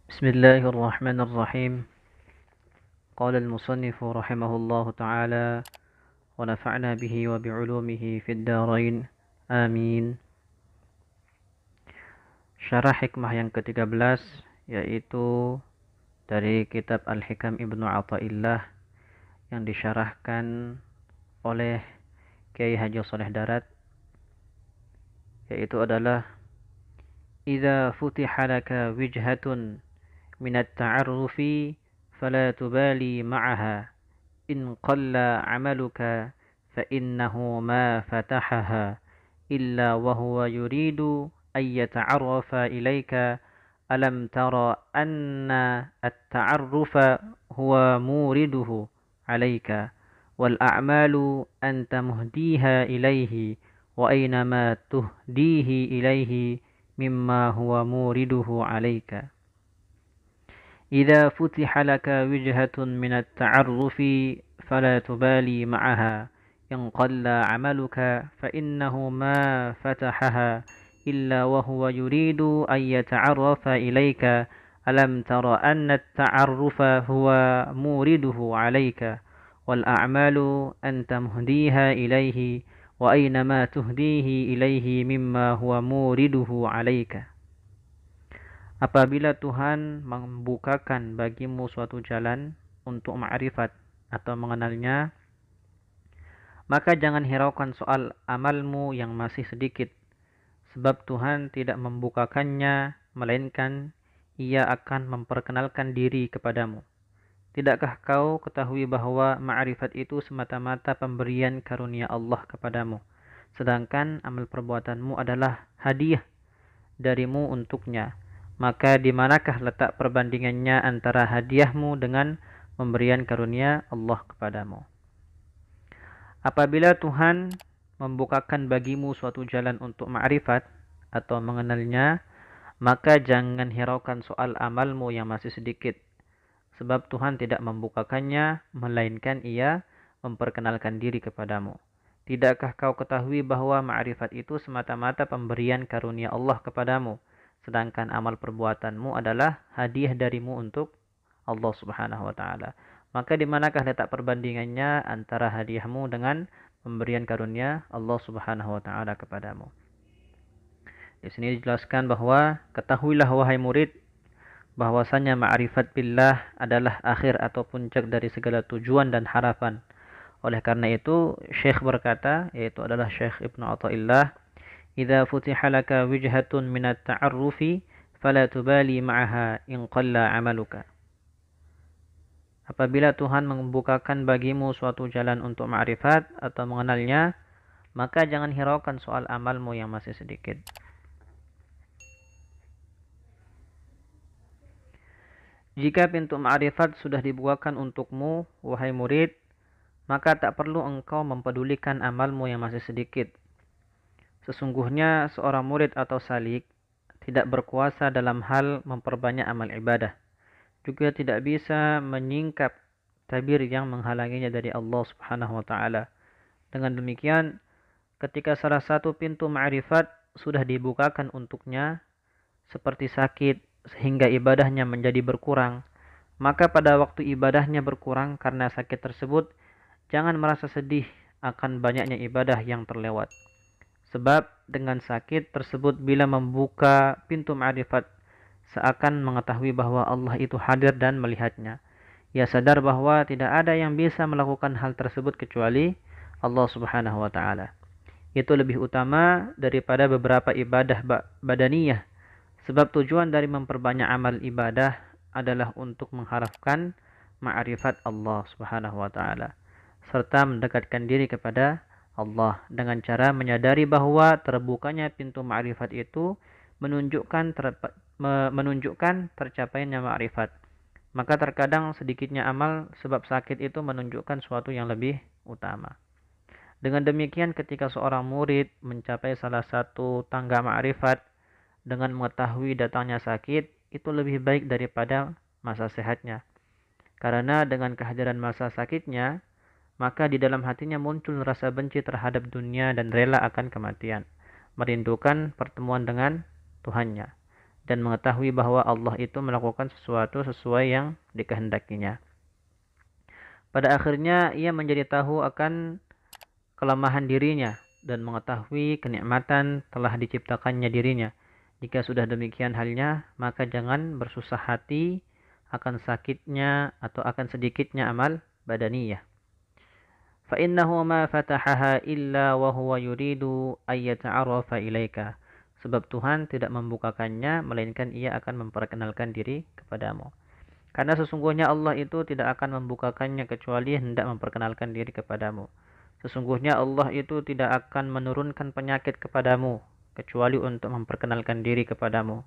بسم الله الرحمن الرحيم. قال المصنف رحمه الله تعالى ونفعنا به وبعلومه في الدارين آمين. Syarah hikmah yang ke-13 yaitu dari kitab Al-Hikam Ibnu Athaillah yang disyarahkan oleh Kiai Haji Saleh Darat, yaitu adalah idza futiha laka wijhatun min at-ta'arrufi fala tubali ma'aha إن قل عملك فإنه ما فتحها إلا وهو يريد أن يتعرف إليك ألم تر أن التعرف هو مورده عليك والأعمال أنت مهديها إليه وأينما تهديه إليه مما هو مورده عليك إذا فتح لك وجهة من التعرف فلا تبالي معها إن قل عملك فإنه ما فتحها إلا وهو يريد أن يتعرف إليك ألم تر أن التعرف هو مورده عليك والأعمال أنت مهديها إليه وأينما تهديه إليه مما هو مورده عليك. Apabila Tuhan membukakan bagimu suatu jalan untuk ma'rifat atau mengenalnya, maka jangan hiraukan soal amalmu yang masih sedikit, sebab Tuhan tidak membukakannya, melainkan Ia akan memperkenalkan diri kepadamu. Tidakkah kau ketahui bahwa ma'rifat itu semata-mata pemberian karunia Allah kepadamu, sedangkan amal perbuatanmu adalah hadiah darimu untuknya? Maka di manakah letak perbandingannya antara hadiahmu dengan pemberian karunia Allah kepadamu? Apabila Tuhan membukakan bagimu suatu jalan untuk ma'rifat atau mengenalnya, maka jangan hiraukan soal amalmu yang masih sedikit, sebab Tuhan tidak membukakannya, melainkan Ia memperkenalkan diri kepadamu. Tidakkah kau ketahui bahwa ma'rifat itu semata-mata pemberian karunia Allah kepadamu, sedangkan amal perbuatanmu adalah hadiah darimu untuk Allah Subhanahu wa taala? Maka di manakah letak perbandingannya antara hadiahmu dengan pemberian karunia Allah Subhanahu wa taala kepadamu? Di sini dijelaskan bahwa ketahuilah wahai murid bahwasanya ma'rifat billah adalah akhir atau puncak dari segala tujuan dan harapan. Oleh karena itu Syekh berkata, yaitu adalah Syekh Ibnu Athaillah, إذا فتح لك وجهة من التعرف فلا تبالي معها إن قل عملك. Apabila Tuhan membukakan bagimu suatu jalan untuk ma'rifat atau mengenalnya, maka jangan hiraukan soal amalmu yang masih sedikit. Jika pintu ma'rifat sudah dibukakan untukmu, wahai murid, maka tak perlu engkau mempedulikan amalmu yang masih sedikit. Sesungguhnya seorang murid atau salik tidak berkuasa dalam hal memperbanyak amal ibadah. Juga tidak bisa menyingkap tabir yang menghalanginya dari Allah Subhanahu wa taala. Dengan demikian, ketika salah satu pintu ma'rifat sudah dibukakan untuknya, seperti sakit sehingga ibadahnya menjadi berkurang, maka pada waktu ibadahnya berkurang karena sakit tersebut, jangan merasa sedih akan banyaknya ibadah yang terlewat. Sebab dengan sakit tersebut bila membuka pintu ma'rifat, seakan mengetahui bahwa Allah itu hadir dan melihatnya. Ia sadar bahwa tidak ada yang bisa melakukan hal tersebut kecuali Allah Subhanahu wa taala. Itu lebih utama daripada beberapa ibadah badaniyah. Sebab tujuan dari memperbanyak amal ibadah adalah untuk mengharapkan ma'rifat Allah Subhanahu wa taala serta mendekatkan diri kepada Allah dengan cara menyadari bahwa terbukanya pintu ma'rifat itu menunjukkan tercapainya ma'rifat. Maka terkadang sedikitnya amal sebab sakit itu menunjukkan suatu yang lebih utama. Dengan demikian ketika seorang murid mencapai salah satu tangga ma'rifat dengan mengetahui datangnya sakit, itu lebih baik daripada masa sehatnya. Karena dengan kehadiran masa sakitnya, maka di dalam hatinya muncul rasa benci terhadap dunia dan rela akan kematian, merindukan pertemuan dengan Tuhannya. dan mengetahui bahwa Allah itu melakukan sesuatu sesuai yang dikehendakinya. Pada akhirnya ia menjadi tahu akan kelemahan dirinya dan mengetahui kenikmatan telah diciptakannya dirinya. Jika sudah demikian halnya, maka jangan bersusah hati akan sakitnya atau akan sedikitnya amal badaniyah. فَإِنَّهُ مَا فَتَحَهَا إِلَّا وَهُوَ يُرِيدُ أَن يَتَعَرَّفَ إِلَيْكَ. Sebab Tuhan tidak membukakannya, melainkan ia akan memperkenalkan diri kepadamu. Karena sesungguhnya Allah itu tidak akan membukakannya kecuali hendak memperkenalkan diri kepadamu. Sesungguhnya Allah itu tidak akan menurunkan penyakit kepadamu, kecuali untuk memperkenalkan diri kepadamu,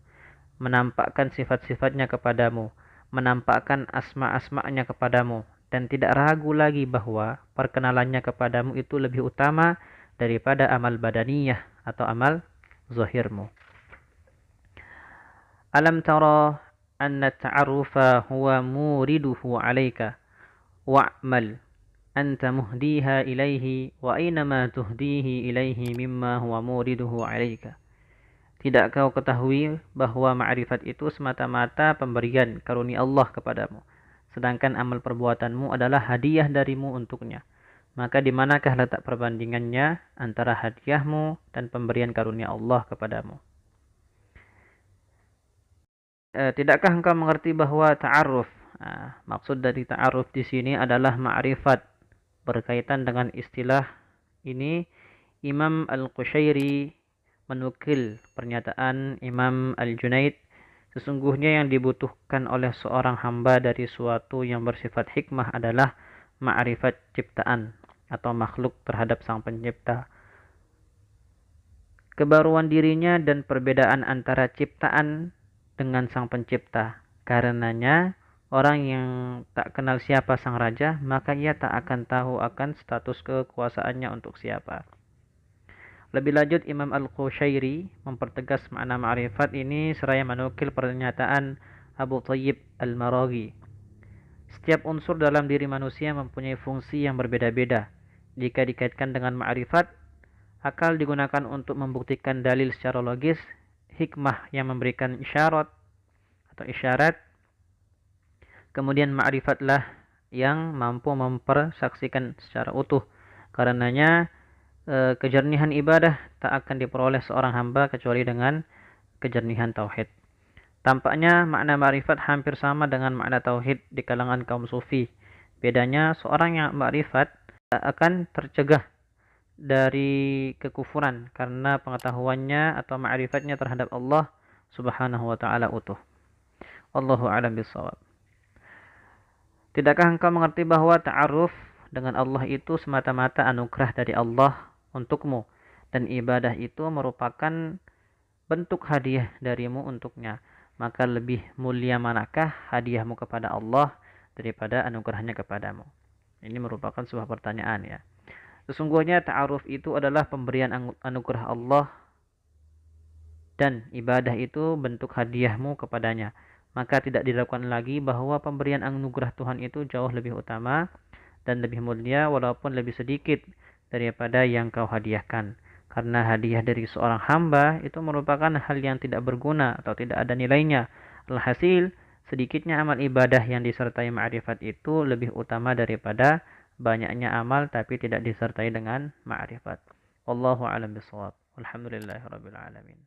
menampakkan sifat-sifatnya kepadamu, menampakkan asma-asma'nya kepadamu, dan tidak ragu lagi bahwa perkenalannya kepadamu itu lebih utama daripada amal badaniyah atau amal zahirmu. Alam tara anna ta'arufa huwa muriduhu alaika wa'mal anta muhdiha ilaihi wa aynama tuhdihi ilaihi mimma huwa muriduhu alaika. Tidak kau ketahui bahwa ma'rifat itu semata-mata pemberian karunia Allah kepadamu, sedangkan amal perbuatanmu adalah hadiah darimu untuknya. Maka di manakah letak perbandingannya antara hadiahmu dan pemberian karunia Allah kepadamu? Tidakkah engkau mengerti bahwa ta'aruf, maksud dari ta'aruf di sini adalah ma'rifat. Berkaitan dengan istilah ini, Imam Al-Qushairi menukil pernyataan Imam Al-Junaid, sesungguhnya yang dibutuhkan oleh seorang hamba dari suatu yang bersifat hikmah adalah ma'rifat ciptaan atau makhluk terhadap sang pencipta, kebaruan dirinya dan perbedaan antara ciptaan dengan sang pencipta. Karenanya orang yang tak kenal siapa sang raja, maka ia tak akan tahu akan status kekuasaannya untuk siapa. Lebih lanjut, Imam Al-Qushairi mempertegas makna ma'rifat ini seraya menukil pernyataan Abu Thayyib Al-Maraghi. Setiap unsur dalam diri manusia mempunyai fungsi yang berbeda-beda. Jika dikaitkan dengan ma'rifat, akal digunakan untuk membuktikan dalil secara logis, hikmah yang memberikan isyarat atau isyarat, kemudian ma'rifatlah yang mampu mempersaksikan secara utuh. Karenanya kejernihan ibadah tak akan diperoleh seorang hamba kecuali dengan kejernihan tauhid. Tampaknya makna ma'rifat hampir sama dengan makna tauhid di kalangan kaum sufi. Bedanya seorang yang ma'rifat akan tercegah dari kekufuran karena pengetahuannya atau ma'rifatnya terhadap Allah Subhanahu wa taala utuh. Allahu a'lam bishawab. Tidakkah engkau mengerti bahwa ta'aruf dengan Allah itu semata-mata anugerah dari Allah untukmu, dan ibadah itu merupakan bentuk hadiah darimu untuknya? Maka lebih mulia manakah hadiahmu kepada Allah daripada anugerahnya kepadamu? Ini merupakan sebuah pertanyaan ya. Sesungguhnya ta'aruf itu adalah pemberian anugerah Allah, dan ibadah itu bentuk hadiahmu kepadanya. Maka tidak diragukan lagi bahwa pemberian anugerah Tuhan itu jauh lebih utama dan lebih mulia walaupun lebih sedikit daripada yang kau hadiahkan. Karena hadiah dari seorang hamba itu merupakan hal yang tidak berguna atau tidak ada nilainya. Alhasil, sedikitnya amal ibadah yang disertai ma'rifat itu lebih utama daripada banyaknya amal tapi tidak disertai dengan ma'rifat. Wallahu a'lam bishawab. Alhamdulillahirabbil alamin.